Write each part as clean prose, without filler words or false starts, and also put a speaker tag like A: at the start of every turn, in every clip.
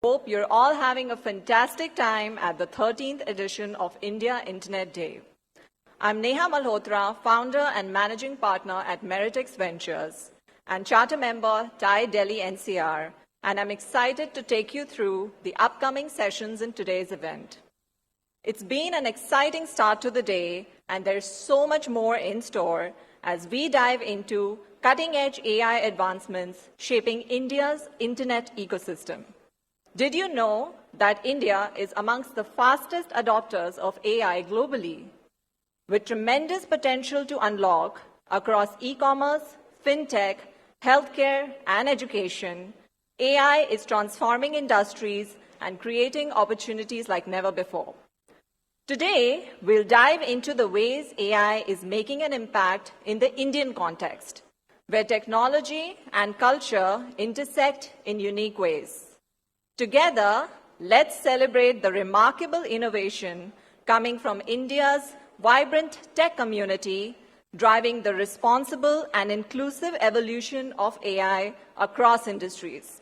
A: Hope you're all having a fantastic time at the 13th edition of India Internet Day. I'm Neha Malhotra, founder and managing partner at Meritix Ventures and charter member TIE Delhi-NCR, and I'm excited to take you through the upcoming sessions in today's event. It's been an exciting start to the day, and there's so much more in store as we dive into cutting-edge AI advancements shaping India's internet ecosystem. Did you know that India is amongst the fastest adopters of AI globally? With tremendous potential to unlock across e-commerce, fintech, healthcare, and education, AI is transforming industries and creating opportunities like never before. Today, we'll dive into the ways AI is making an impact in the Indian context, where technology and culture intersect in unique ways. Together, let's celebrate the remarkable innovation coming from India's vibrant tech community, driving the responsible and inclusive evolution of AI across industries.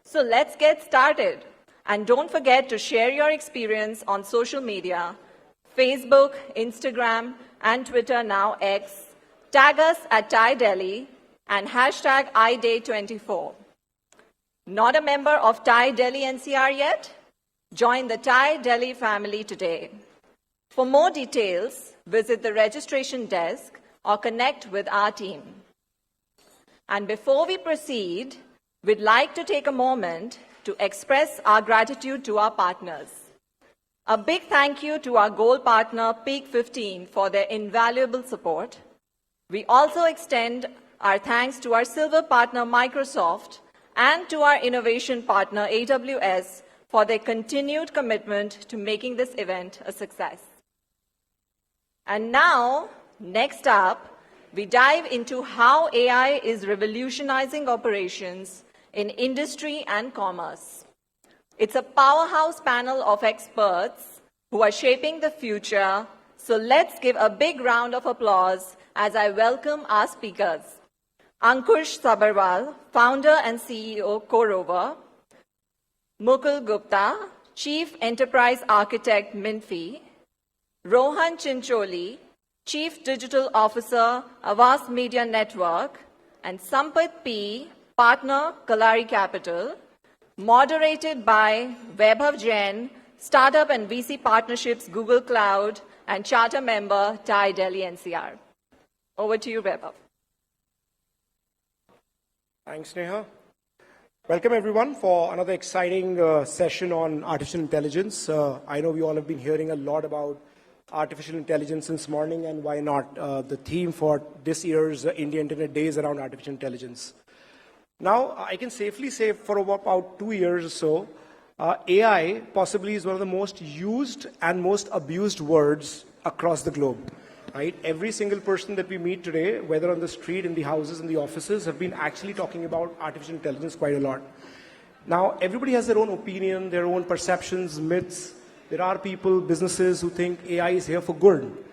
A: So let's get started. And don't forget to share your experience on social media, Facebook, Instagram, and Twitter, now X. Tag us at TIE Delhi and hashtag iDay24. Not a member of TIE Delhi-NCR yet? Join the TIE Delhi family today. For more details, visit the registration desk or connect with our team. And before we proceed, we'd like to take a moment to express our gratitude to our partners. A big thank you to our gold partner, Peak 15, for their invaluable support. We also extend our thanks to our silver partner, Microsoft, and to our innovation partner, AWS, for their continued commitment to making this event a success. And now, next up, we dive into how AI is revolutionizing operations in industry and commerce. It's a powerhouse panel of experts who are shaping the future, so let's give a big round of applause as I welcome our speakers. Ankush Sabharwal, founder and CEO, CoRover. Mukul Gupta, Chief Enterprise Architect, Minfy. Rohan Chincholi, Chief Digital Officer, Havas Media Network. And Sampath P, Partner, Kalaari Capital. Moderated by Vaibhav Jain, Startup and VC Partnerships, Google Cloud, and charter member, TIE Delhi-NCR. Over to you, Vaibhav.
B: Thanks, Neha. Welcome, everyone, for another exciting session on artificial intelligence. I know we all have been hearing a lot about artificial intelligence since morning, and why not? The theme for this year's India Internet Day is around artificial intelligence. Now, I can safely say for about 2 years or so, AI possibly is one of the most used and most abused words across the globe. Right? Every single person that we meet today, whether on the street, in the houses, in the offices, have been actually talking about artificial intelligence quite a lot. Now, everybody has their own opinion, their own perceptions, myths. There are people, businesses who think AI is here for good.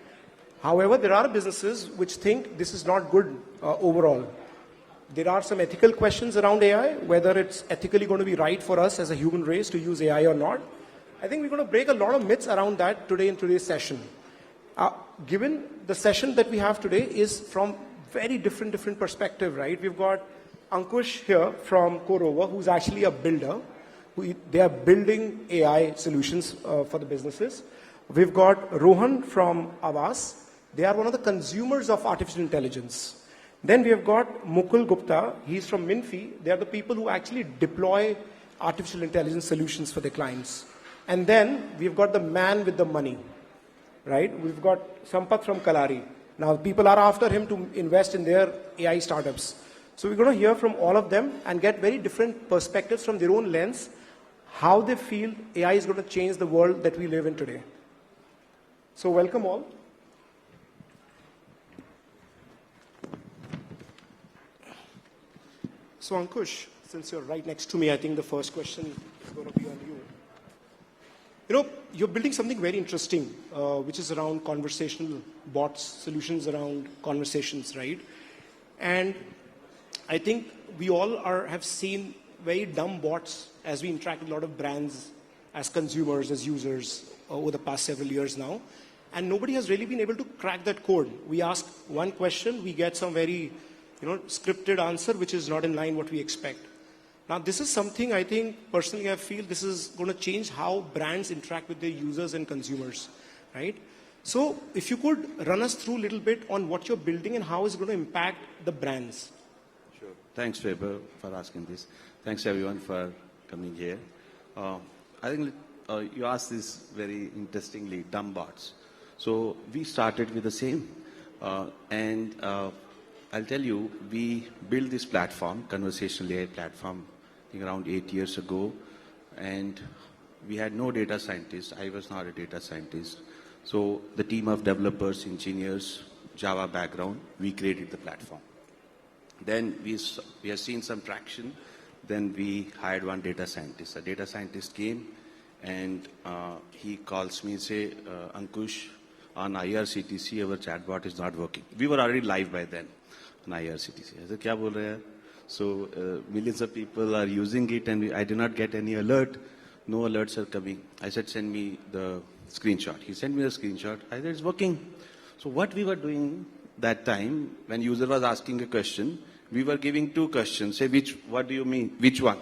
B: However, there are businesses which think this is not good overall. There are some ethical questions around AI, whether it's ethically going to be right for us as a human race to use AI or not. I think we're going to break a lot of myths around that today in today's session. Given the session that we have today is from very different perspective, right? We've got Ankush here from CoRover, who's actually a builder. They are building AI solutions for the businesses. We've got Rohan from Havas. They are one of the consumers of artificial intelligence. Then we have got Mukul Gupta. He's from Minfy. They are the people who actually deploy artificial intelligence solutions for their clients. And then we've got the man with the money. Right? We've got Sampath from Kalaari. Now, people are after him to invest in their AI startups. So we're going to hear from all of them and get very different perspectives from their own lens, how they feel AI is going to change the world that we live in today. So welcome all. So Ankush, since you're right next to me, I think the first question is going to be on you. You know, you're building something very interesting, which is around conversational bots, solutions around conversations, right? And I think we all have seen very dumb bots as we interact with a lot of brands as consumers, as users over the past several years now. And nobody has really been able to crack that code. We ask one question, we get some very scripted answer, which is not in line what we expect. Now, this is something I think, personally, I feel this is going to change how brands interact with their users and consumers, right? So, if you could run us through a little bit on what you're building and how it's going to impact the brands.
C: Sure. Thanks, Vaibhav, for asking this. Thanks, everyone, for coming here. I think you asked this very interestingly, dumb bots. So, we started with the same. And I'll tell you, we built this platform, conversational AI platform, I think around 8 years ago. And we had no data scientists. I was not a data scientist. So the team of developers, engineers, Java background, we created the platform. Then we have seen some traction. Then we hired one data scientist. A data scientist came and he calls me and say, Ankush, on IRCTC, our chatbot is not working. We were already live by then on IRCTC. I said, kya bol rahe hai? So millions of people are using it and I did not get any alert. No alerts are coming. I said, send me the screenshot. He sent me the screenshot. I said, it's working. So what we were doing that time, when user was asking a question, we were giving two questions. Say, what do you mean? Which one?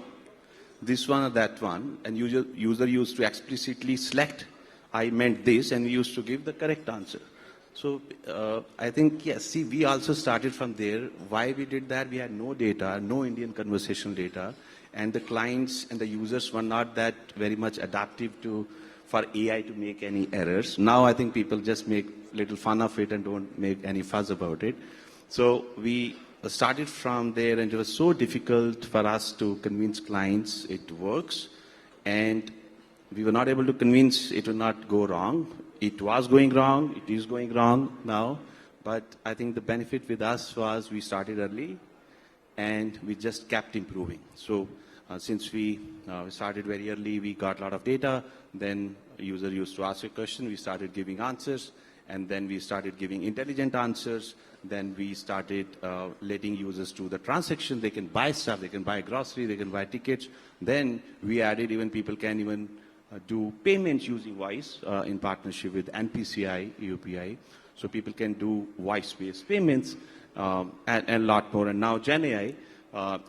C: This one or that one? And user used to explicitly select, I meant this, and we used to give the correct answer. So I think, yes, see, we also started from there. Why we did that? We had no data, no Indian conversational data, and the clients and the users were not that very much adaptive for AI to make any errors. Now I think people just make little fun of it and don't make any fuss about it. So we started from there, and it was so difficult for us to convince clients it works, and we were not able to convince it will not go wrong. It was going wrong, it is going wrong now, but I think the benefit with us was we started early and we just kept improving. So since we started very early, we got a lot of data, then a user used to ask a question, we started giving answers, and then we started giving intelligent answers, then we started letting users do the transaction, they can buy stuff, they can buy grocery, they can buy tickets, then we added even people can even do payments using voice in partnership with NPCI, UPI. So people can do voice-based payments and a lot more. And now Gen AI,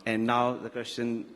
C: and now the question,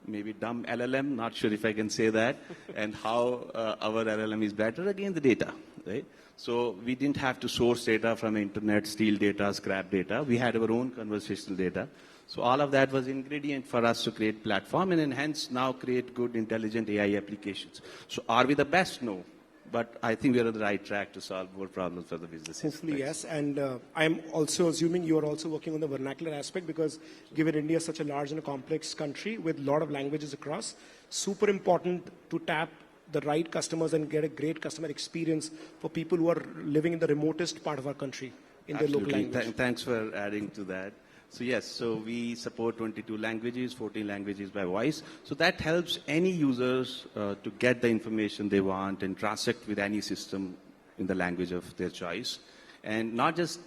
C: maybe dumb LLM, not sure if I can say that, and how our LLM is better, again, the data, right? So we didn't have to source data from internet, steal data, scrap data. We had our own conversational data. So all of that was ingredient for us to create platform and hence now create good intelligent AI applications. So are we the best? No. But I think we are on the right track to solve more problems for the business.
B: Hopefully, yes. And I'm also assuming you are also working on the vernacular aspect because given India is such a large and a complex country with a lot of languages across, super important to tap the right customers and get a great customer experience for people who are living in the remotest part of our country in their local language.
C: Thanks for adding to that. So yes, so we support 22 languages, 14 languages by voice. So that helps any users to get the information they want and transact with any system in the language of their choice. And not just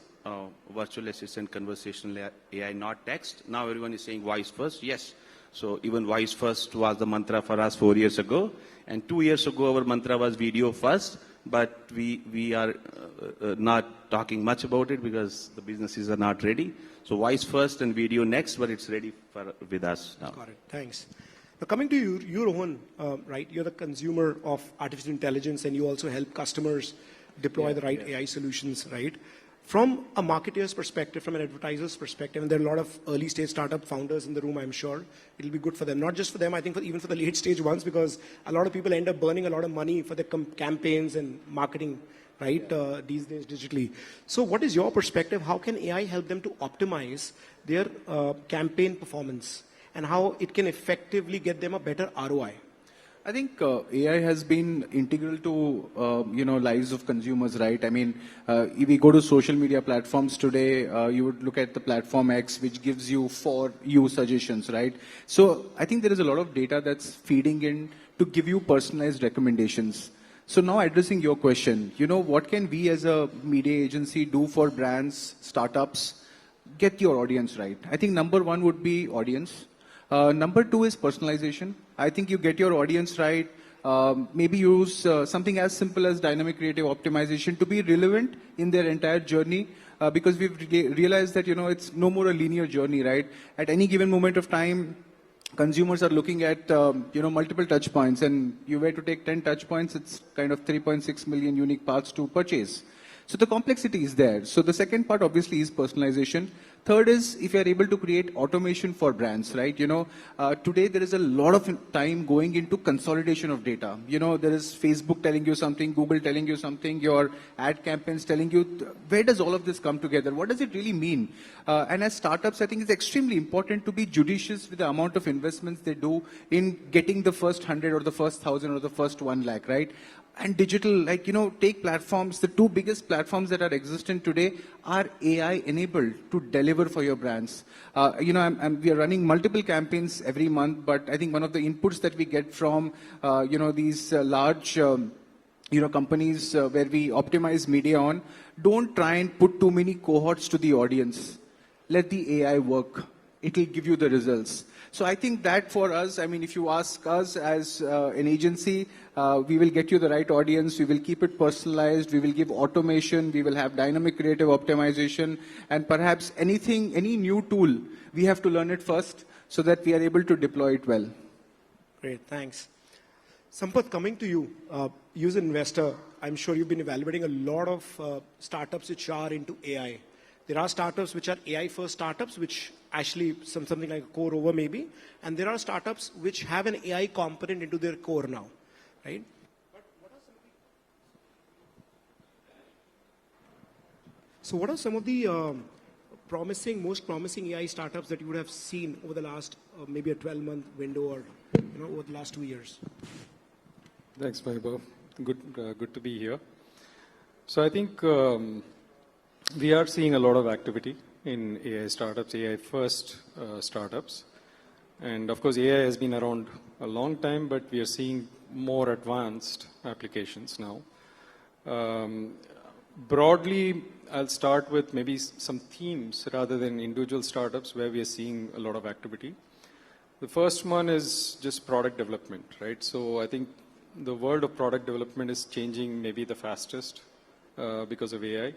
C: virtual assistant, conversational AI, not text. Now everyone is saying voice first. Yes. So even voice first was the mantra for us 4 years ago. And 2 years ago, our mantra was video first. But we are not talking much about it because the businesses are not ready. So voice first and video next, but it's ready with us now.
B: Got it. Thanks. Now coming to you Rohan, right? You're the consumer of artificial intelligence and you also help customers deploy the right AI solutions, right? From a marketer's perspective, from an advertiser's perspective, and there are a lot of early stage startup founders in the room, I'm sure, it'll be good for them. Not just for them, I think even for the late stage ones, because a lot of people end up burning a lot of money for their campaigns and marketing, right, these days digitally. So what is your perspective? How can AI help them to optimize their campaign performance and how it can effectively get them a better ROI?
D: I think AI has been integral to, lives of consumers, right? I mean, if we go to social media platforms today, you would look at the platform X, which gives you for you suggestions, right? So I think there is a lot of data that's feeding in to give you personalized recommendations. So now addressing your question, what can we as a media agency do for brands, startups, get your audience right? I think number one would be audience. Number two is personalization. I think you get your audience right. Maybe use something as simple as dynamic creative optimization to be relevant in their entire journey. Because we've realized that, it's no more a linear journey, right? At any given moment of time, consumers are looking at, multiple touch points, and you were to take 10 touch points, it's kind of 3.6 million unique paths to purchase. So the complexity is there. So the second part obviously is personalization. Third is if you are able to create automation for brands, right? Today there is a lot of time going into consolidation of data. There is Facebook telling you something, Google telling you something, your ad campaigns telling you, where does all of this come together? What does it really mean? And as startups, I think it's extremely important to be judicious with the amount of investments they do in getting the first 100 or the first 1,000 or the first 1 lakh, right? And digital, take platforms. The two biggest platforms that are existent today are AI enabled to deliver for your brands. We are running multiple campaigns every month, but I think one of the inputs that we get from, these large, companies where we optimize media on, don't try and put too many cohorts to the audience. Let the AI work. It will give you the results. So I think that for us, if you ask us as an agency, we will get you the right audience, we will keep it personalized, we will give automation, we will have dynamic creative optimization, and perhaps any new tool, we have to learn it first so that we are able to deploy it well.
B: Great, thanks. Sampath, coming to you, you as an investor, I'm sure you've been evaluating a lot of startups which are into AI. There are startups which are AI-first startups, which actually something like a CoRover maybe, and there are startups which have an AI component into their core now, right? So what are some of the most promising AI startups that you would have seen over the last maybe a 12-month window or over the last 2 years?
E: Thanks, Vaibhav. Good to be here. So I think we are seeing a lot of activity in AI startups, AI-first startups. And of course, AI has been around a long time, but we are seeing more advanced applications now. Broadly, I'll start with maybe some themes rather than individual startups where we are seeing a lot of activity. The first one is just product development, right? So I think the world of product development is changing maybe the fastest because of AI.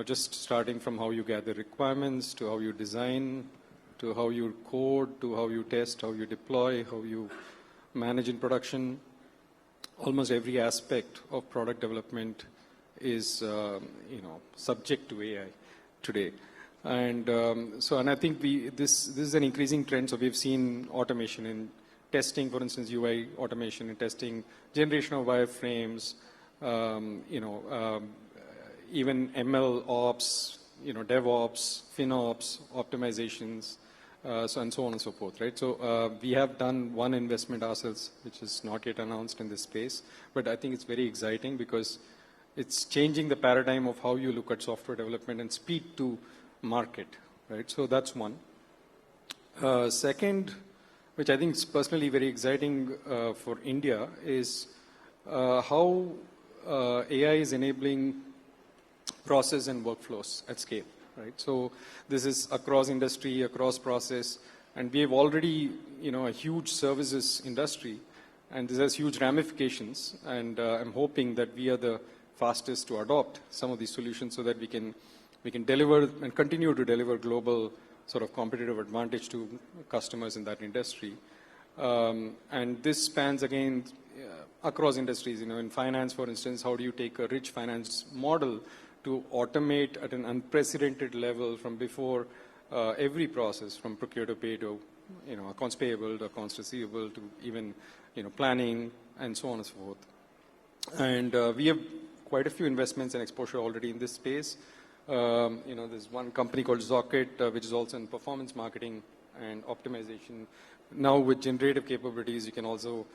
E: Just starting from how you gather requirements, to how you design, to how you code, to how you test, how you deploy, how you manage in production. Almost every aspect of product development is, subject to AI today. And I think this is an increasing trend. So we've seen automation in testing, for instance, UI automation in testing, generation of wireframes, even ML ops, DevOps, FinOps, optimizations, and so on and so forth, right? So we have done one investment ourselves, which is not yet announced in this space, but I think it's very exciting because it's changing the paradigm of how you look at software development and speed to market, right? So that's one. Second, which I think is personally very exciting for India, is how AI is enabling process and workflows at scale, right? So this is across industry, across process, and we have already, a huge services industry, and this has huge ramifications, and I'm hoping that we are the fastest to adopt some of these solutions so that we can deliver and continue to deliver global sort of competitive advantage to customers in that industry. And this spans again across industries. In finance, for instance, how do you take a rich finance model to automate at an unprecedented level from before every process, from procure to pay to accounts payable to accounts receivable to even planning and so on and so forth. And we have quite a few investments and exposure already in this space. There's one company called Zocket, which is also in performance marketing and optimization. Now with generative capabilities, you can also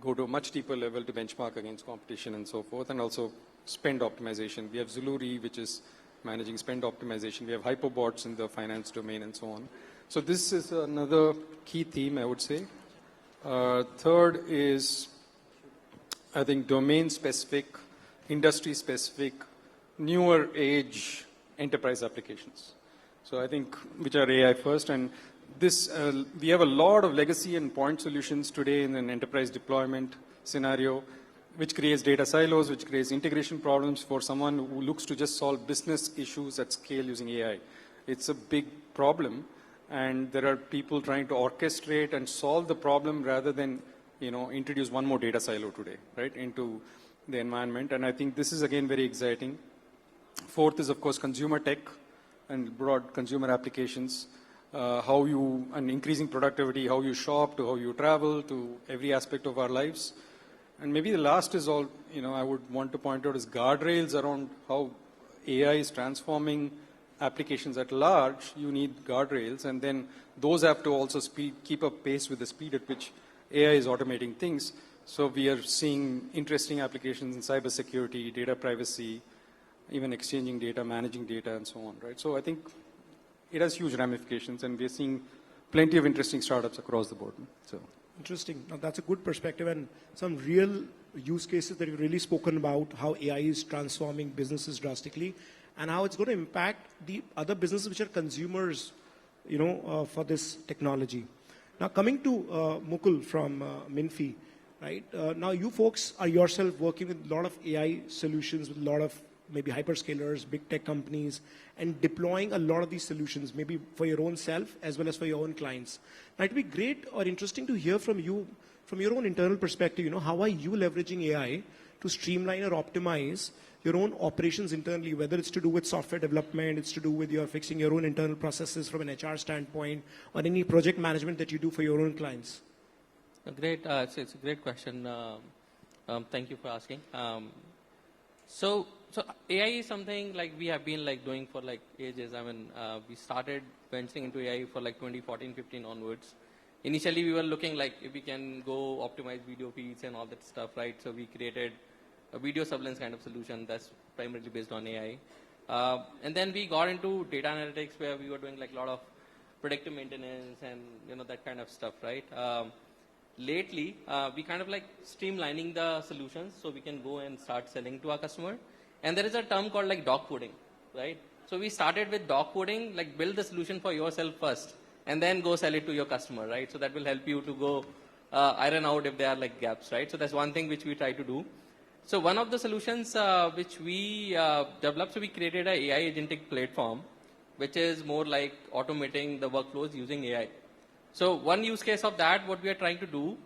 E: go to a much deeper level to benchmark against competition and so forth, and also spend optimization. We have Zuluri, which is managing spend optimization. We have hyperbots in the finance domain and so on. So this is another key theme, I would say. Third is, I think, domain-specific, industry-specific, newer age enterprise applications. So I think which are AI first, and we have a lot of legacy and point solutions today in an enterprise deployment scenario, which creates data silos, which creates integration problems for someone who looks to just solve business issues at scale using AI. It's a big problem, and there are people trying to orchestrate and solve the problem rather than, introduce one more data silo today, right, into the environment. And I think this is, again, very exciting. Fourth is, of course, consumer tech and broad consumer applications. And increasing productivity, how you shop, to how you travel, to every aspect of our lives. And maybe the last is all, I would want to point out is guardrails around how AI is transforming applications at large. You need guardrails, and then those have to also keep up pace with the speed at which AI is automating things. So we are seeing interesting applications in cybersecurity, data privacy, even exchanging data, managing data, and so on, right? So I think it has huge ramifications, and we're seeing plenty of interesting startups across the board. So
B: interesting. Now, that's a good perspective and some real use cases that you've really spoken about, how AI is transforming businesses drastically and how it's going to impact the other businesses which are consumers, for this technology. Now, coming to Mukul from Minfy, right? Now, you folks are yourself working with a lot of AI solutions, with a lot of maybe hyperscalers, big tech companies, and deploying a lot of these solutions, maybe for your own self as well as for your own clients. Now, it'd be great or interesting to hear from you, from your own internal perspective, how are you leveraging AI to streamline or optimize your own operations internally, whether it's to do with software development, it's to do with your fixing your own internal processes from an HR standpoint, or any project management that you do for your own clients?
F: Great. It's a great question. Thank you for asking. So AI is something like we have been doing for ages. I mean, we started venturing into AI for 2014, 15 onwards. Initially, we were looking if we can go optimize video feeds and all that stuff, right? So we created a video surveillance kind of solution that's primarily based on AI. And then we got into data analytics, where we were doing a lot of predictive maintenance and that kind of stuff, right? Lately, we kind of streamlining the solutions so we can go and start selling to our customer. And there is a term called dog coding, right? So we started with dog coding, build the solution for yourself first, and then go sell it to your customer, right? So that will help you to go iron out if there are gaps, right? So that's one thing which we try to do. So one of the solutions which we developed, so we created an AI agentic platform, which is more like automating the workflows using AI. So one use case of that, what we are trying to do,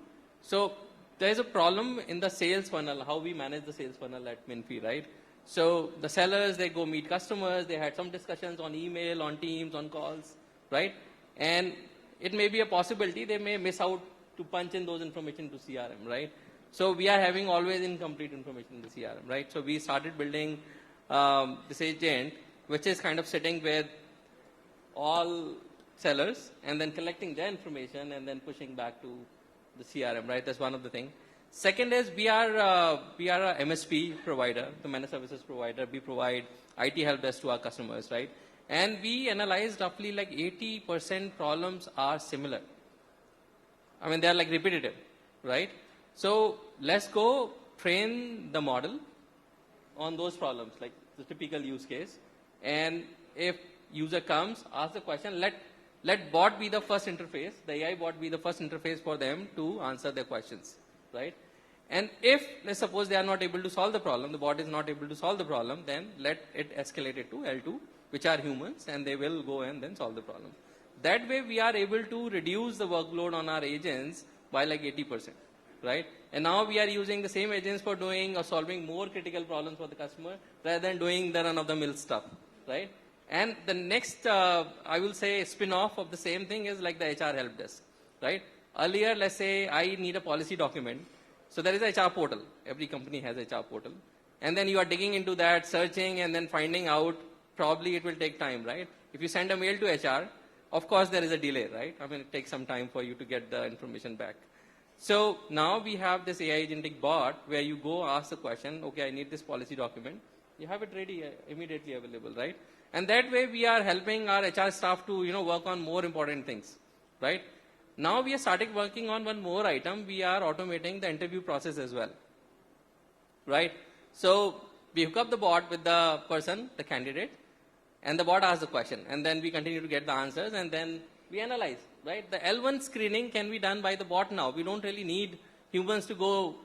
F: so there is a problem in the sales funnel, how we manage the sales funnel at Minfy, right? So the sellers, they go meet customers, they had some discussions on email, on Teams, on calls, right? And it may be a possibility they may miss out to punch in those information to CRM, right? So we are having always incomplete information in the CRM, right? So we started building this agent, which is kind of sitting with all sellers and then collecting their information and then pushing back to the CRM, right? That's one of the things. Second is we are a MSP provider, the managed services provider. We provide IT help desk to our customers, right? And we analyzed roughly 80% problems are similar. I mean, they are repetitive, right? So let's go train the model on those problems, the typical use case. And if user comes, ask the question, let bot be the first interface, the AI bot be the first interface for them to answer their questions, right? And if, let's suppose they are not able to solve the problem, the bot is not able to solve the problem, then let it escalate it to L2, which are humans, and they will go and then solve the problem. That way, we are able to reduce the workload on our agents by 80%, right? And now we are using the same agents for doing or solving more critical problems for the customer rather than doing the run-of-the-mill stuff, right? And the next, I will say, spin-off of the same thing is the HR help desk, right? Earlier, let's say I need a policy document. So there is a HR portal. Every company has a HR portal. And then you are digging into that, searching, and then finding out. Probably it will take time, right? If you send a mail to HR, of course there is a delay, right? I mean, it takes some time for you to get the information back. So now we have this AI agentic bot where you go ask the question, okay, I need this policy document. You have it ready, immediately available, right? And that way we are helping our HR staff to, work on more important things, right? Now we are starting working on one more item. We are automating the interview process as well, right? So we hook up the bot with the person, the candidate, and the bot asks the question. And then we continue to get the answers. And then we analyze, right? The L1 screening can be done by the bot now. We don't really need humans to go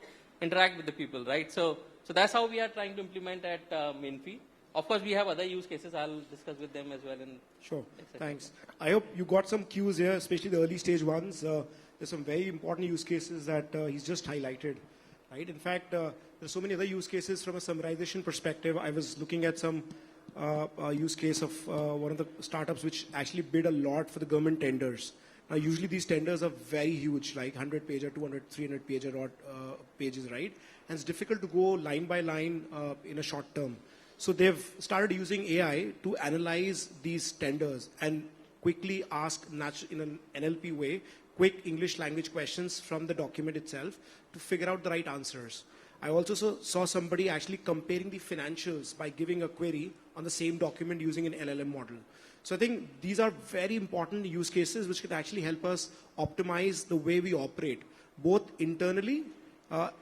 F: interact with the people, right? So that's how we are trying to implement at Minfy. Of course, we have other use cases. I'll discuss with them as well.
B: Sure. Thanks. I hope you got some cues here, especially the early stage ones. There's some very important use cases that he's just highlighted, right? In fact, there's so many other use cases from a summarization perspective. I was looking at some use case of one of the startups which actually bid a lot for the government tenders. Now, usually these tenders are very huge, like 100 pager, 200, 300 pager or pages, right? And it's difficult to go line by line in a short term. So they've started using AI to analyze these tenders and quickly ask in an NLP way, quick English language questions from the document itself to figure out the right answers. I also saw somebody actually comparing the financials by giving a query on the same document using an LLM model. So I think these are very important use cases which can actually help us optimize the way we operate, both internally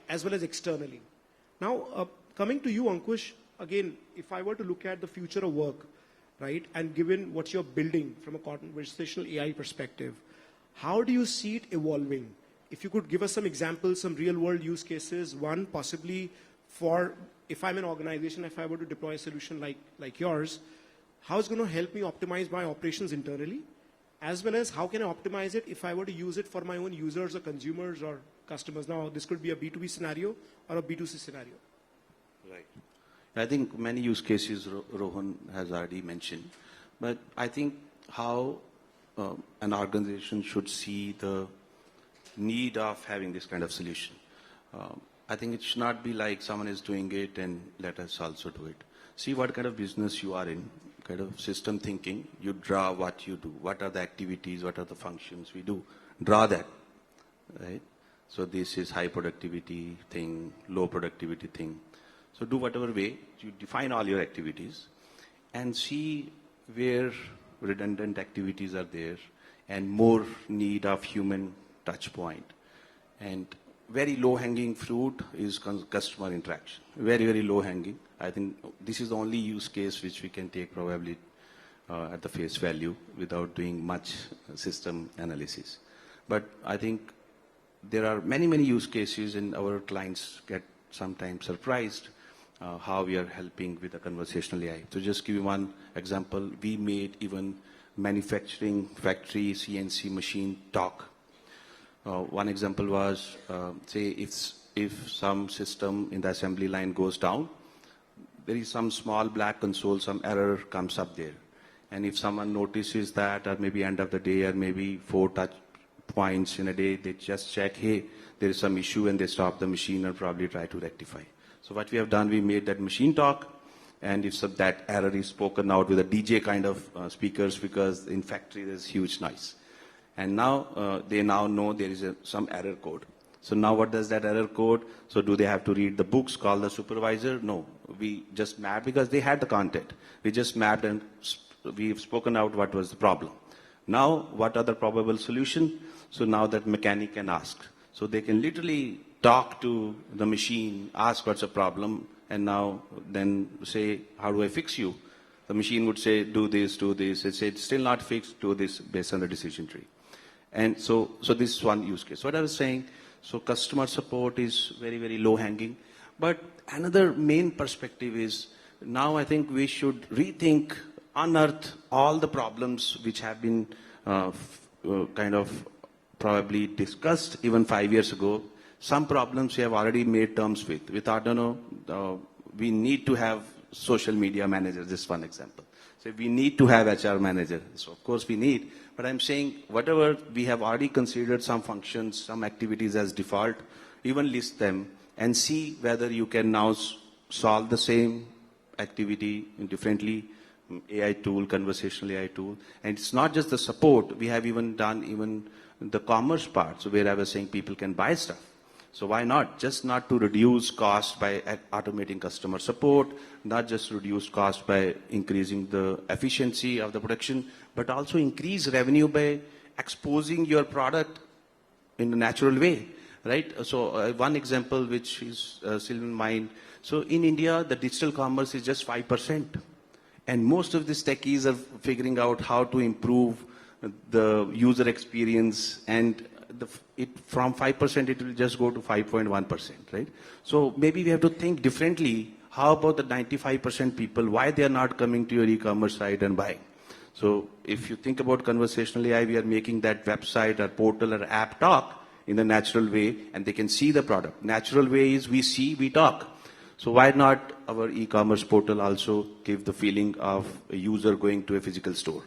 B: as well as externally. Now, coming to you, Ankush, again, if I were to look at the future of work, right, and given what you're building from a conversational AI perspective, how do you see it evolving? If you could give us some examples, some real world use cases, one possibly for, if I'm an organization, if I were to deploy a solution like yours, how is it going to help me optimize my operations internally, as well as how can I optimize it if I were to use it for my own users or consumers or customers? Now, this could be a B2B scenario or a B2C scenario.
C: Right. I think many use cases Rohan has already mentioned, but I think how an organization should see the need of having this kind of solution. I think it should not be like someone is doing it and let us also do it. See what kind of business you are in, kind of system thinking. You draw what you do. What are the activities? What are the functions we do? Draw that, right? So this is high productivity thing, low productivity thing. So do whatever way, you define all your activities and see where redundant activities are there and more need of human touch point. And very low hanging fruit is customer interaction. Very, very low hanging. I think this is the only use case which we can take probably at the face value without doing much system analysis. But I think there are many, many use cases and our clients get sometimes surprised how we are helping with the conversational AI. To just give you one example, we made even manufacturing factory CNC machine talk. One example was, say if some system in the assembly line goes down, there is some small black console, some error comes up there. And if someone notices that, or maybe end of the day, or maybe 4 touch points in a day, they just check, hey, there is some issue, and they stop the machine and probably try to rectify. So what we have done, we made that machine talk, and if that error is spoken out with a DJ kind of speakers, because in factory there's huge noise. And now they now know there is some error code. So now what does that error code? So do they have to read the books, call the supervisor? No, we just mapped because they had the content. We just mapped and we've spoken out what was the problem. Now what are the probable solution? So now that mechanic can ask. So they can literally talk to the machine, ask what's the problem, and now then say, how do I fix you? The machine would say, do this, do this. It said, still not fixed, do this based on the decision tree. And so this is one use case. What I was saying, so customer support is very, very low hanging. But another main perspective is now I think we should rethink, unearth all the problems which have been kind of probably discussed even 5 years ago. Some problems we have already made terms with. We thought, we need to have social media managers, just one example. So we need to have HR manager. So of course we need, but I'm saying whatever we have already considered some functions, some activities as default, even list them and see whether you can now solve the same activity differently, AI tool, conversational AI tool. And it's not just the support, we have even done even the commerce part, so where I was saying people can buy stuff. So why not? Just not to reduce cost by automating customer support, not just reduce cost by increasing the efficiency of the production, but also increase revenue by exposing your product in a natural way, right? So one example which is still in mind. So in India, the digital commerce is just 5%. And most of these techies are figuring out how to improve the user experience, and from 5% it will just go to 5.1%, right? So maybe we have to think differently. How about the 95% people, why they are not coming to your e-commerce site and buying? So if you think about conversational AI, we are making that website or portal or app talk in a natural way, and they can see the product. Natural way is we see, we talk. So why not our e-commerce portal also give the feeling of a user going to a physical store?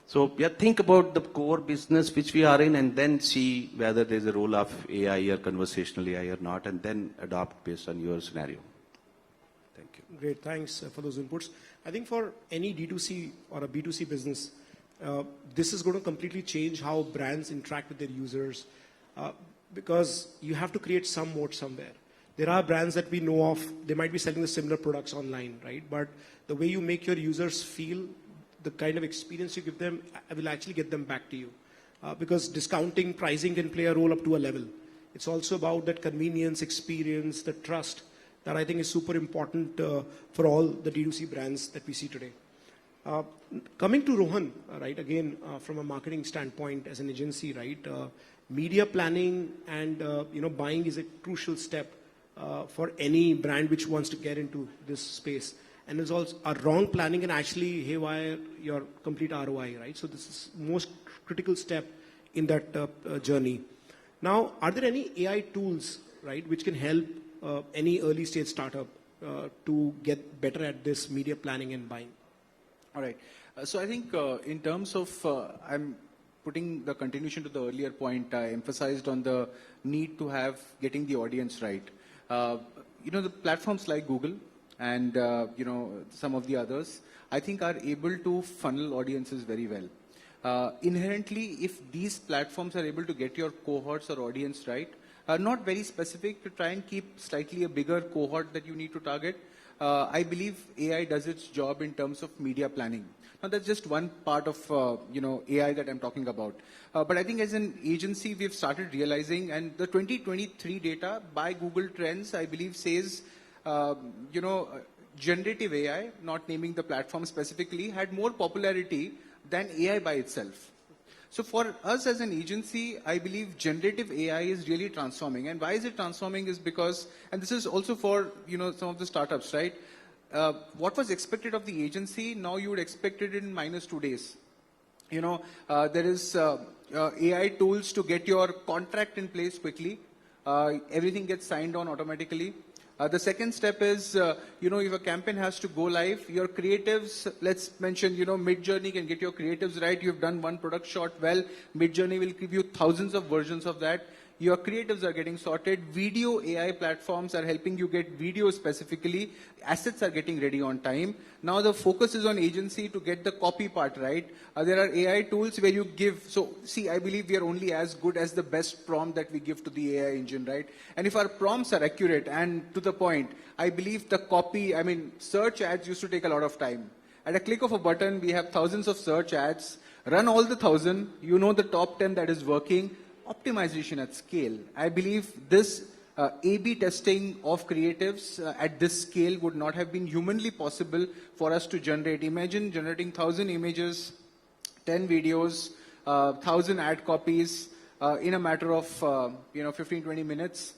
C: So yeah, think about the core business which we are in, and then see whether there's a role of AI or conversational AI or not, and then adopt based on your scenario. Thank you.
B: Great, thanks for those inputs. I think for any D2C or a B2C business, this is going to completely change how brands interact with their users, because you have to create some moat somewhere. There are brands that we know of, they might be selling the similar products online, right? But the way you make your users feel, the kind of experience you give them will actually get them back to you. Because discounting, pricing can play a role up to a level. It's also about that convenience, experience, the trust that I think is super important for all the D2C brands that we see today. Coming to Rohan, right, again, from a marketing standpoint as an agency, right, media planning and buying is a crucial step for any brand which wants to get into this space. And there's also a wrong planning can actually haywire your complete ROI, right? So this is most critical step in that journey. Now, are there any AI tools, right, which can help any early stage startup to get better at this media planning and buying?
D: All right. So I think in terms of, I'm putting the continuation to the earlier point, I emphasized on the need to have getting the audience right. The platforms like Google and, some of the others, I think are able to funnel audiences very well. Inherently, if these platforms are able to get your cohorts or audience right, not very specific to try and keep slightly a bigger cohort that you need to target, I believe AI does its job in terms of media planning. Now, that's just one part of, AI that I'm talking about. But I think as an agency, we've started realizing, and the 2023 data by Google Trends, I believe, says, generative AI, not naming the platform specifically, had more popularity than AI by itself. So for us as an agency, I believe generative AI is really transforming. And why is it transforming is because, and this is also for, some of the startups, right? What was expected of the agency, now you would expect it in -2 days. There is AI tools to get your contract in place quickly. Everything gets signed on automatically. The second step is, if a campaign has to go live, your creatives, let's mention, Mid-Journey can get your creatives right. You've done one product shot well. Mid-Journey will give you thousands of versions of that. Your creatives are getting sorted. Video AI platforms are helping you get video specifically. Assets are getting ready on time. Now the focus is on agency to get the copy part right. There are AI tools where you give, so see, I believe we are only as good as the best prompt that we give to the AI engine, right? And if our prompts are accurate and to the point, I believe the copy, search ads used to take a lot of time. At a click of a button, we have thousands of search ads. Run all the 1,000, the top 10 that is working. Optimization at scale. I believe this A/B testing of creatives at this scale would not have been humanly possible for us to generate. Imagine generating 1,000 images, 10 videos, 1,000 ad copies in a matter of 15, 20 minutes,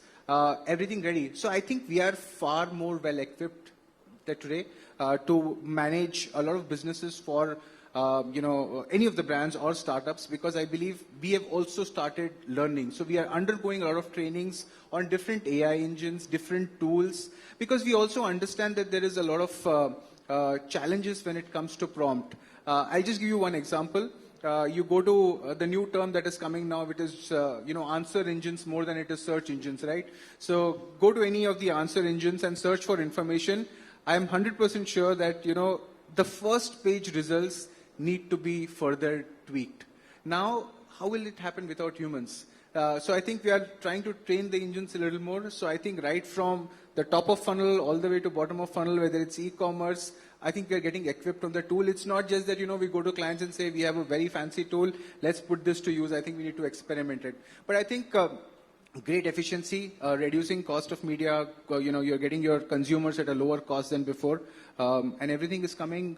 D: everything ready. So I think we are far more well equipped today to manage a lot of businesses for any of the brands or startups, because I believe we have also started learning. So we are undergoing a lot of trainings on different AI engines, different tools, because we also understand that there is a lot of challenges when it comes to prompt. I'll just give you one example. You go to the new term that is coming now, which is, answer engines more than it is search engines, right? So go to any of the answer engines and search for information. I'm 100% sure that, the first page results need to be further tweaked. Now, how will it happen without humans? So I think we are trying to train the engines a little more. So I think right from the top of funnel all the way to bottom of funnel, whether it's e-commerce, I think we are getting equipped on the tool. It's not just that, we go to clients and say, we have a very fancy tool, let's put this to use. I think we need to experiment it. But I think great efficiency, reducing cost of media, you're getting your consumers at a lower cost than before. And everything is coming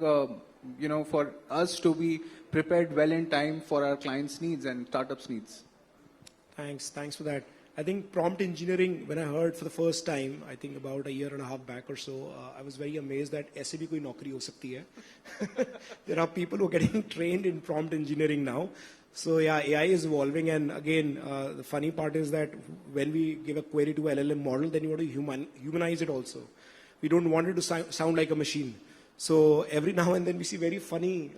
D: for us to be prepared well in time for our clients' needs and startups' needs?
B: Thanks for that. I think prompt engineering, when I heard for the first time, I think about a year and a half back or so, I was very amazed that ऐसे भी कोई नौकरी हो सकती है. There are people who are getting trained in prompt engineering now. So yeah, AI is evolving, and again, the funny part is that when we give a query to LLM model, then you want to humanize it also. We don't want it to sound like a machine. So every now and then we see very funny,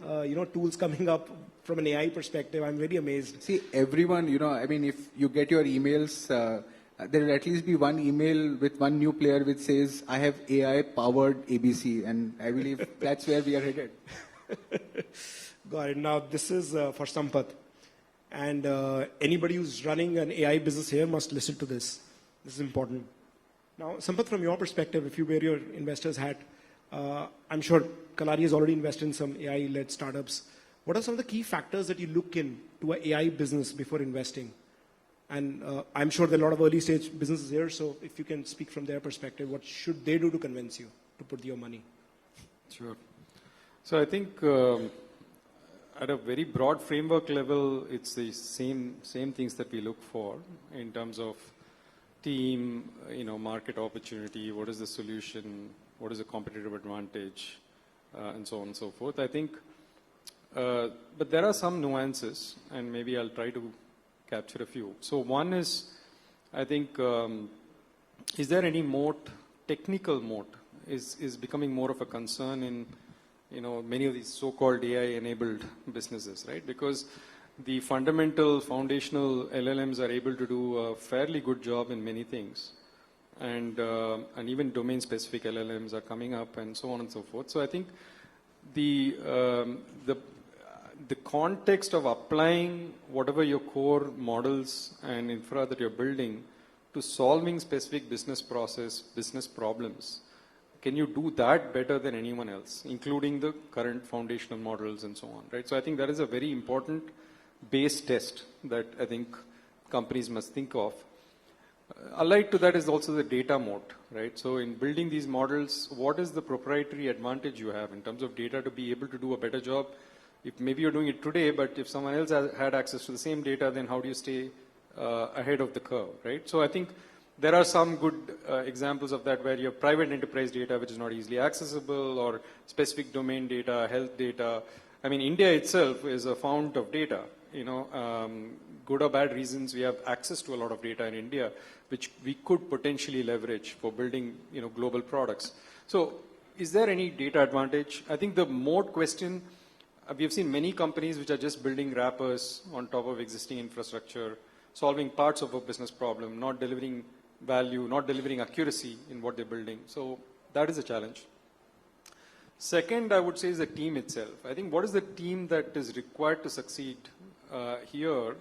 B: tools coming up from an AI perspective. I'm very amazed.
D: See, everyone, if you get your emails, there will at least be one email with one new player which says, I have AI powered ABC. And I believe that's where we are headed.
B: Got it. Now, this is for Sampath. And anybody who's running an AI business here must listen to this. This is important. Now, Sampath, from your perspective, if you wear your investor's hat, I'm sure Kalaari has already invested in some AI-led startups. What are some of the key factors that you look in to an AI business before investing? And I'm sure there are a lot of early-stage businesses here, so if you can speak from their perspective, what should they do to convince you to put your money?
E: Sure. So I think at a very broad framework level, it's the same things that we look for in terms of team, market opportunity, what is the solution, what is the competitive advantage, and so on and so forth. I think, but there are some nuances, and maybe I'll try to capture a few. So one is, I think, is there any moat, technical moat, is becoming more of a concern in, many of these so-called AI-enabled businesses, right? Because the foundational LLMs are able to do a fairly good job in many things. And even domain-specific LLMs are coming up and so on and so forth. So I think the context of applying whatever your core models and infra that you're building to solving specific business problems, can you do that better than anyone else, including the current foundational models and so on, right? So I think that is a very important base test that I think companies must think of. Allied to that is also the data moat, right? So in building these models, what is the proprietary advantage you have in terms of data to be able to do a better job? If maybe you're doing it today, but if someone else had access to the same data, then how do you stay ahead of the curve, right? So I think there are some good examples of that where you have private enterprise data which is not easily accessible, or specific domain data, health data. I mean, India itself is a fount of data. Good or bad reasons, we have access to a lot of data in India, which we could potentially leverage for building, global products. So is there any data advantage? I think the moat question, we have seen many companies which are just building wrappers on top of existing infrastructure, solving parts of a business problem, not delivering value, not delivering accuracy in what they're building. So that is a challenge. Second, I would say, is the team itself. I think what is the team that is required to succeed here?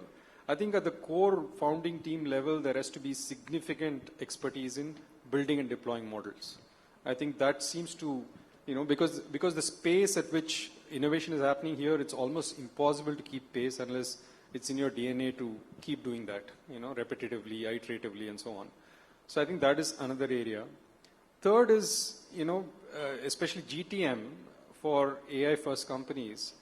E: I think at the core founding team level, there has to be significant expertise in building and deploying models. I think that seems to, because the space at which innovation is happening here, it's almost impossible to keep pace unless it's in your DNA to keep doing that, repetitively, iteratively, and so on. So I think that is another area. Third is, especially GTM for AI-first companies.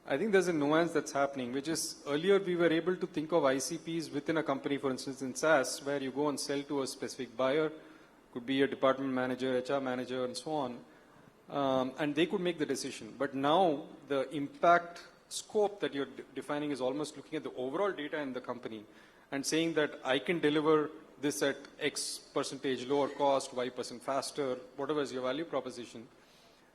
E: I think there's a nuance that's happening, which is earlier we were able to think of ICPs within a company, for instance, in SaaS, where you go and sell to a specific buyer, could be a department manager, HR manager, and so on, and they could make the decision. But now the impact scope that you're defining is almost looking at the overall data in the company and saying that I can deliver this at X percentage lower cost, Y% faster, whatever is your value proposition.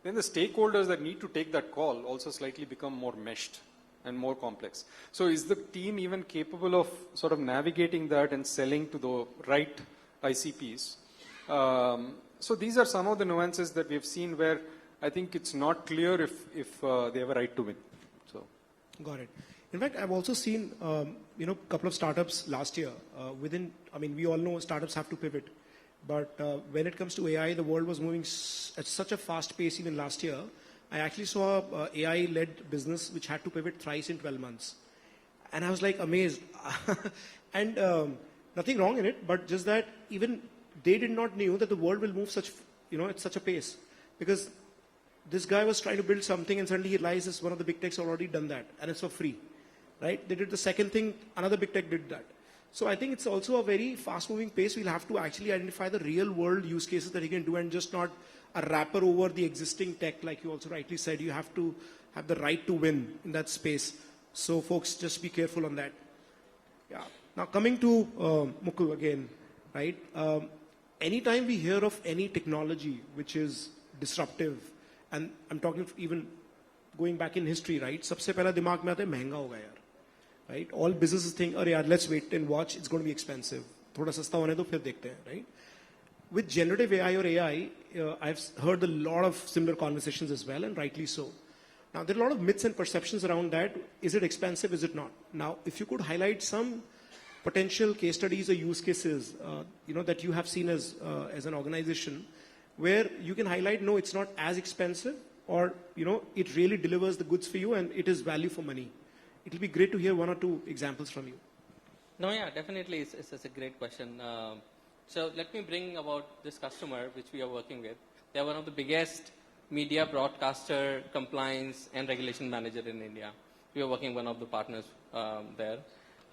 E: Then the stakeholders that need to take that call also slightly become more meshed and more complex. So is the team even capable of sort of navigating that and selling to the right ICPs? So these are some of the nuances that we've seen where I think it's not clear if they have a right to win. So,
B: got it. In fact, I've also seen, a couple of startups last year we all know startups have to pivot. But when it comes to AI, the world was moving at such a fast pace even last year. I actually saw an AI-led business which had to pivot thrice in 12 months. And I was like amazed. And nothing wrong in it, but just that even they did not know that the world will move at such a pace. Because this guy was trying to build something and suddenly he realizes one of the big techs already done that and it's for free, right? They did the second thing, another big tech did that. So I think it's also a very fast moving pace. We'll have to actually identify the real world use cases that he can do and just not a wrapper over the existing tech. Like you also rightly said, you have to have the right to win in that space. So folks, just be careful on that. Yeah. Now coming to Mukul again, right? Anytime we hear of any technology which is disruptive, and I'm talking even going back in history, right? सबसे पहला दिमाग में आता है महंगा होगा यार, right? All businesses think, अरे यार, let's wait and watch. It's going to be expensive. थोड़ा सस्ता होने दो फिर देखते हैं, right? With generative AI or AI, I've heard a lot of similar conversations as well, and rightly so. Now, there are a lot of myths and perceptions around that. Is it expensive? Is it not? Now, if you could highlight some potential case studies or use cases, that you have seen as an organization, where you can highlight, no, it's not as expensive, or it really delivers the goods for you and it is value for money. It'll be great to hear one or two examples from you.
F: No, yeah, definitely, it's a great question. So let me bring about this customer which we are working with. They are one of the biggest media broadcaster compliance and regulation manager in India. We are working one of the partners there.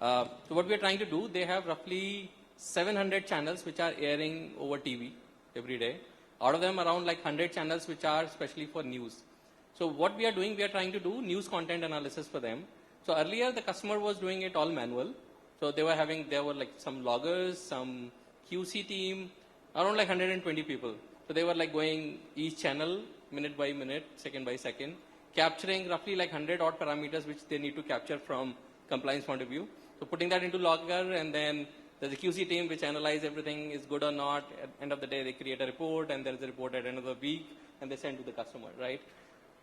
F: So what we are trying to do, they have roughly 700 channels which are airing over TV every day. Out of them, around like 100 channels which are especially for news. So what we are doing, we are trying to do news content analysis for them. So earlier the customer was doing it all manual. So there were like some loggers, some QC team, around like 120 people. So they were like going each channel minute by minute, second by second, capturing roughly like 100 odd parameters which they need to capture from compliance point of view. So putting that into logger, and then there's a QC team which analyze everything is good or not. At the end of the day, they create a report, and there's a report at the end of the week, and they send to the customer, right?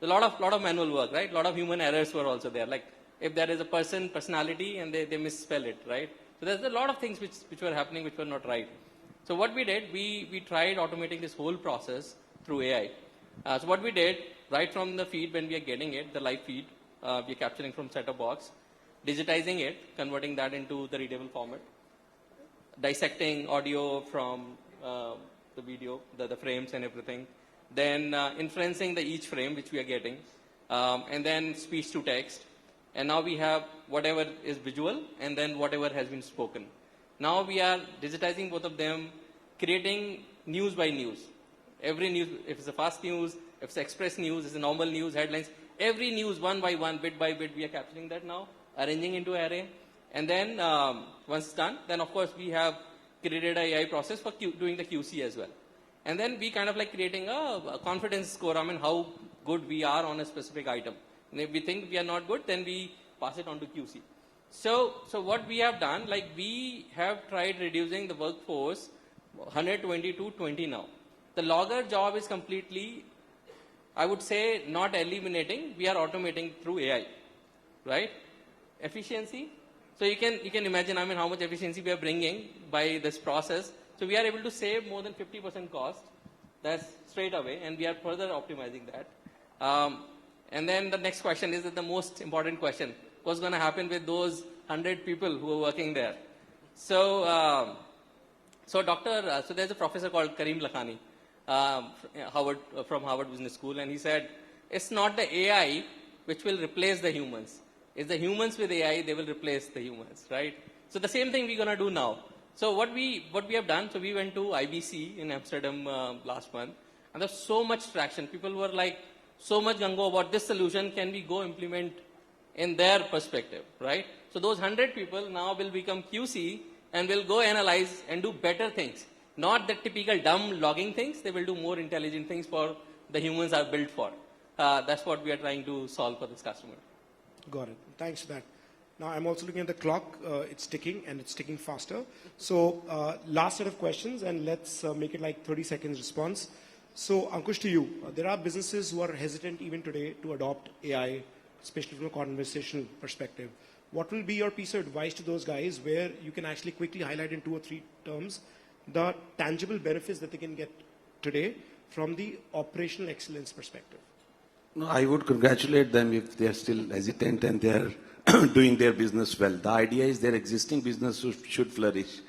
F: A lot of manual work, right? A lot of human errors were also there. Like if there is a personality and they misspell it, right? So there's a lot of things which were happening which were not right. So what we did, we tried automating this whole process through AI. So what we did, right from the feed when we are getting it, the live feed, we are capturing from set-top box, digitizing it, converting that into the readable format, dissecting audio from the video, the frames and everything, then inferencing each frame which we are getting, and then speech to text. And now we have whatever is visual and then whatever has been spoken. Now we are digitizing both of them, creating news by news. Every news, if it's a fast news, if it's express news, it's a normal news, headlines, every news one by one, bit by bit, we are capturing that now, arranging into array. And then once it's done, then of course we have created an AI process for doing the QC as well. And then we kind of like creating a confidence score, how good we are on a specific item. And if we think we are not good, then we pass it on to QC. So what we have done, like we have tried reducing the workforce 120 to 20 now. The logger job is completely, I would say, not eliminating, we are automating through AI, right? Efficiency. So you can imagine, how much efficiency we are bringing by this process. So we are able to save more than 50% cost. That's straight away, and we are further optimizing that. And then the next question is the most important question. What's going to happen with those 100 people who are working there? So, so there's a professor called Karim Lakhani, from Harvard Business School, and he said, it's not the AI which will replace the humans. It's the humans with AI, they will replace the humans, right? So the same thing we're going to do now. So what we have done, so we went to IBC in Amsterdam last month, and there's so much traction. People were like, so much gung-ho about this solution, can we go implement in their perspective, right? So those 100 people now will become QC and will go analyze and do better things. Not the typical dumb logging things, they will do more intelligent things for the humans are built for. That's what we are trying to solve for this customer.
B: Got it. Thanks for that. Now I'm also looking at the clock. It's ticking and it's ticking faster. So last set of questions, and let's make it like 30 seconds response. So Ankush, to you, there are businesses who are hesitant even today to adopt AI, especially from a conversational perspective. What will be your piece of advice to those guys where you can actually quickly highlight in 2 or 3 terms the tangible benefits that they can get today from the operational excellence perspective?
C: No, I would congratulate them if they are still hesitant and they are doing their business well. The idea is their existing business should flourish.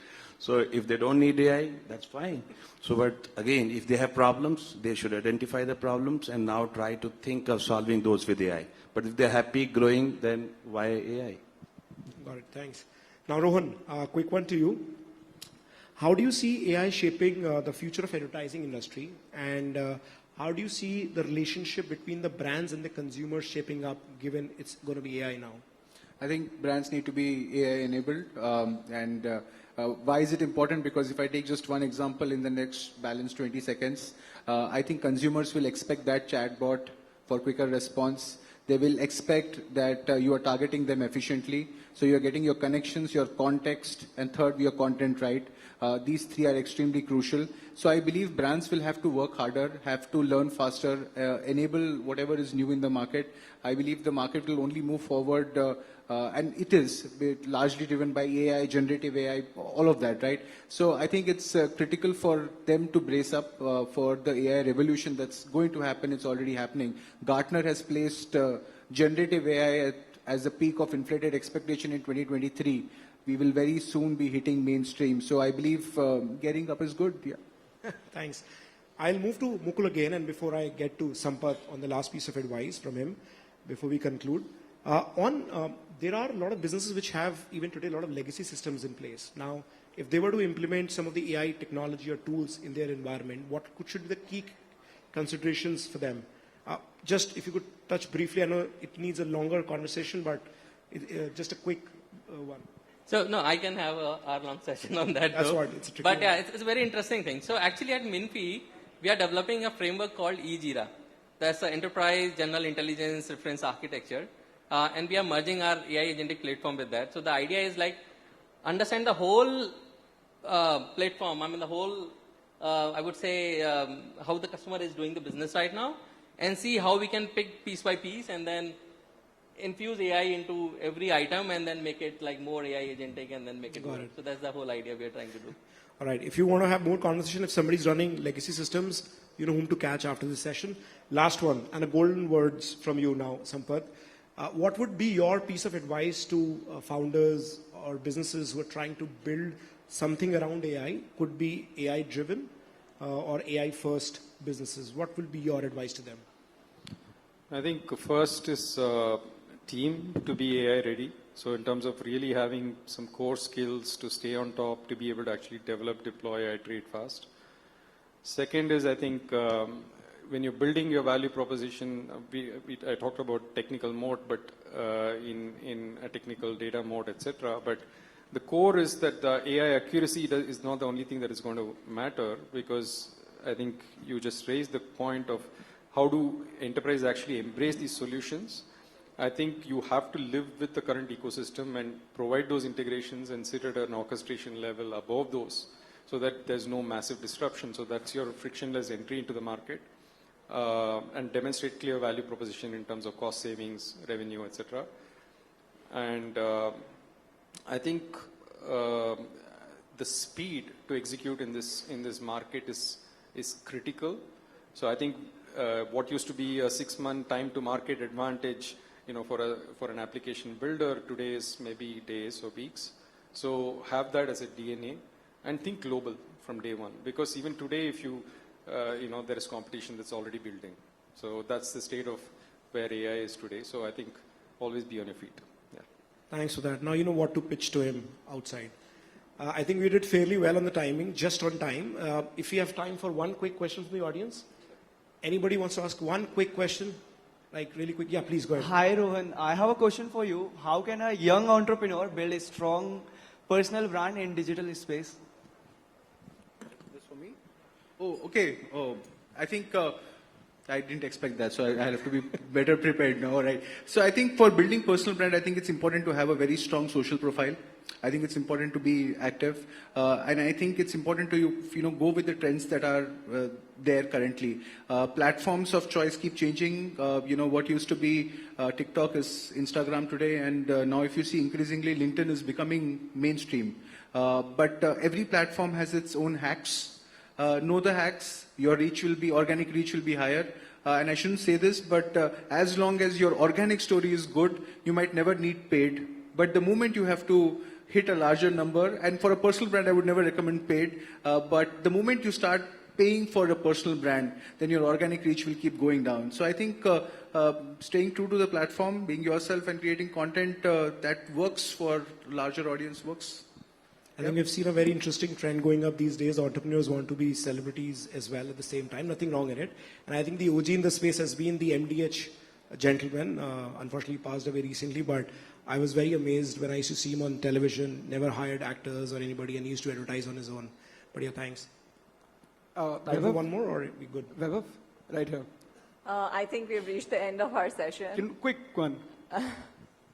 C: So if they don't need AI, that's fine. So, but again, if they have problems, they should identify the problems and now try to think of solving those with AI. But if they're happy growing, then why AI?
B: Got it. Thanks. Now, Rohan, quick one to you. How do you see AI shaping the future of advertising industry, and how do you see the relationship between the brands and the consumers shaping up, given it's going to be AI now?
D: I think brands need to be AI enabled. Why is it important? Because if I take just one example in the next balance 20 seconds, I think consumers will expect that chatbot for quicker response. They will expect that you are targeting them efficiently. So you're getting your connections, your context, and third, your content right. These three are extremely crucial. So I believe brands will have to work harder, have to learn faster, enable whatever is new in the market. I believe the market will only move forward, and it is largely driven by AI, generative AI, all of that, right? So I think it's critical for them to brace up for the AI revolution that's going to happen. It's already happening. Gartner has placed generative AI as the peak of inflated expectation in 2023. We will very soon be hitting mainstream. So I believe getting up is good. Yeah.
B: Thanks. I'll move to Mukul again, and before I get to Sampath on the last piece of advice from him, before we conclude, there are a lot of businesses which have even today a lot of legacy systems in place. Now, if they were to implement some of the AI technology or tools in their environment, what should be the key considerations for them? Just if you could touch briefly, I know it needs a longer conversation, but just a quick one.
F: So, no, I can have a hour-long session on that.
B: That's
F: though.
B: what, it's a tricky
F: But
B: one.
F: yeah, it's a very interesting thing. So actually at Minfy, we are developing a framework called eJira. That's the Enterprise General Intelligence Reference Architecture. And we are merging our AI agentic platform with that. So the idea is like, understand the whole platform, I mean the whole, I would say, how the customer is doing the business right now, and see how we can pick piece by piece and then infuse AI into every item and then make it like more AI agentic and then make it work. So that's the whole idea we are trying to do.
B: All right. If you want to have more conversation, if somebody's running legacy systems, you know whom to catch after this session. Last one, and a golden words from you now, Sampath. What would be your piece of advice to founders or businesses who are trying to build something around AI? Could be AI driven or AI first businesses. What will be your advice to them?
E: I think first is team to be AI ready. So in terms of really having some core skills to stay on top, to be able to actually develop, deploy, iterate fast. Second is, I think, when you're building your value proposition, I talked about technical mode, but in a technical data mode, etc. But the core is that the AI accuracy is not the only thing that is going to matter, because I think you just raised the point of how do enterprises actually embrace these solutions. I think you have to live with the current ecosystem and provide those integrations and sit at an orchestration level above those so that there's no massive disruption. So that's your frictionless entry into the market, and demonstrate clear value proposition in terms of cost savings, revenue, etc. And I think the speed to execute in this market is critical. So I think what used to be a 6-month time to market advantage, for an application builder, today is maybe days or weeks. So have that as a DNA and think global from day one, because even today, if there is competition that's already building. So that's the state of where AI is today. So I think always be on your feet. Yeah.
B: Thanks for that. Now you know what to pitch to him outside. I think we did fairly well on the timing, just on time. If we have time for one quick question from the audience. Anybody wants to ask one quick question? Like really quick? Yeah, please go ahead.
G: Hi Rohan, I have a question for you. How can a young entrepreneur build a strong personal brand in digital space?
D: This for me? Oh, okay. Oh, I think I didn't expect that, so I have to be better prepared now, right? So I think for building personal brand, I think it's important to have a very strong social profile. I think it's important to be active, and I think it's important to go with the trends that are there currently. Platforms of choice keep changing. What used to be TikTok is Instagram today, and now if you see increasingly LinkedIn is becoming mainstream. But every platform has its own hacks. Know the hacks. Your organic reach will be higher. And I shouldn't say this, but as long as your organic story is good, you might never need paid. But the moment you have to hit a larger number. And for a personal brand, I would never recommend paid. But the moment you start paying for a personal brand, then your organic reach will keep going down. So I think staying true to the platform, being yourself and creating content that works for larger audience works.
B: I think we've seen a very interesting trend going up these days. Entrepreneurs want to be celebrities as well at the same time. Nothing wrong in it. And I think the OG in the space has been the MDH gentleman. Unfortunately, passed away recently, but I was very amazed when I used to see him on television. Never hired actors or anybody, and he used to advertise on his own. But yeah, thanks.
H: Vaibhav?
B: One more, or are we good?
H: Vaibhav, right here.
A: I think we've reached the end of our session.
H: Quick one.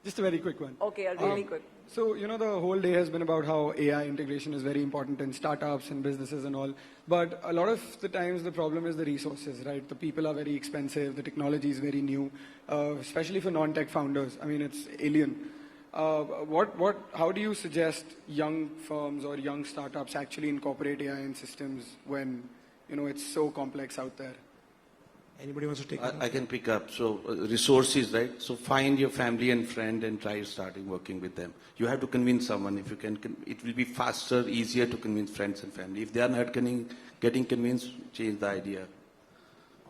H: Just a very quick one.
A: Okay, a really quick.
H: So, the whole day has been about how AI integration is very important in startups and businesses and all. But a lot of the times the problem is the resources, right? The people are very expensive. The technology is very new, especially for non-tech founders. I mean, it's alien. How do you suggest young firms or young startups actually incorporate AI in systems when, it's so complex out there?
B: Anybody wants to take
C: I can pick up. So resources, right? So find your family and friend and try starting working with them. You have to convince someone. If you can, it will be faster, easier to convince friends and family. If they are not getting convinced, change the idea.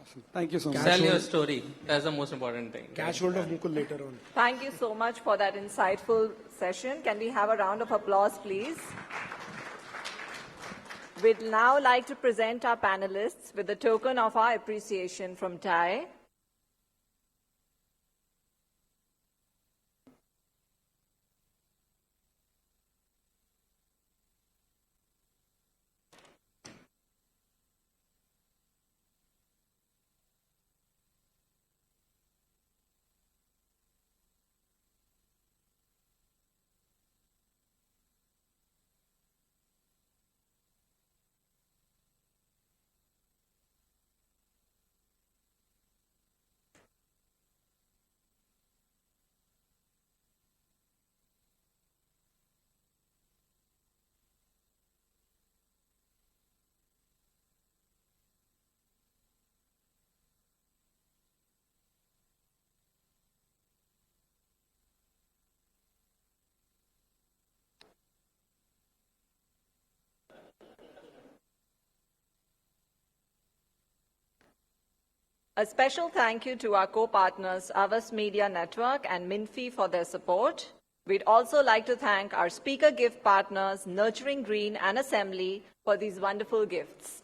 H: Awesome. Thank you so much.
F: Tell your story. That's the most important thing.
B: Catch hold of Mukul later on.
A: Thank you so much for that insightful session. Can we have a round of applause, please? We'd now like to present our panelists with a token of our appreciation from TAI. A special thank you to our co-partners, Havas Media Network and Minfy for their support. We'd also like to thank our speaker gift partners, Nurturing Green and Assembly, for these wonderful gifts.